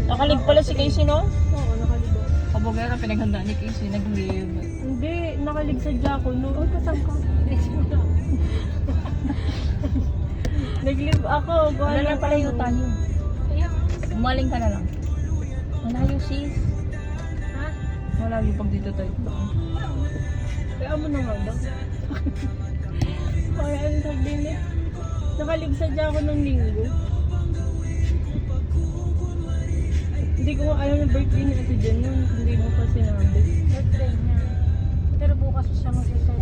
Nakalig pala si Casey, no? Oo, nakalig ako. Kabogera, pinaghandaan ni Casey, nag-live. Hindi, nakalig sa Jaco. No, oh, kasang ka. Nag-live ako. Wala na pala yung tayo. Umaling ka na lang. Malayo sis. Ha? Malayo pag dito tayo. Kaya mo na nga daw. Kaya ano sabihin eh. Nakalig sa Jaco ng linggo. Hindi ko alam na birthday ni Ate Jen yun. Hindi mo pa sinabi. Birthday niya. Pero bukas siya mag-celebrate.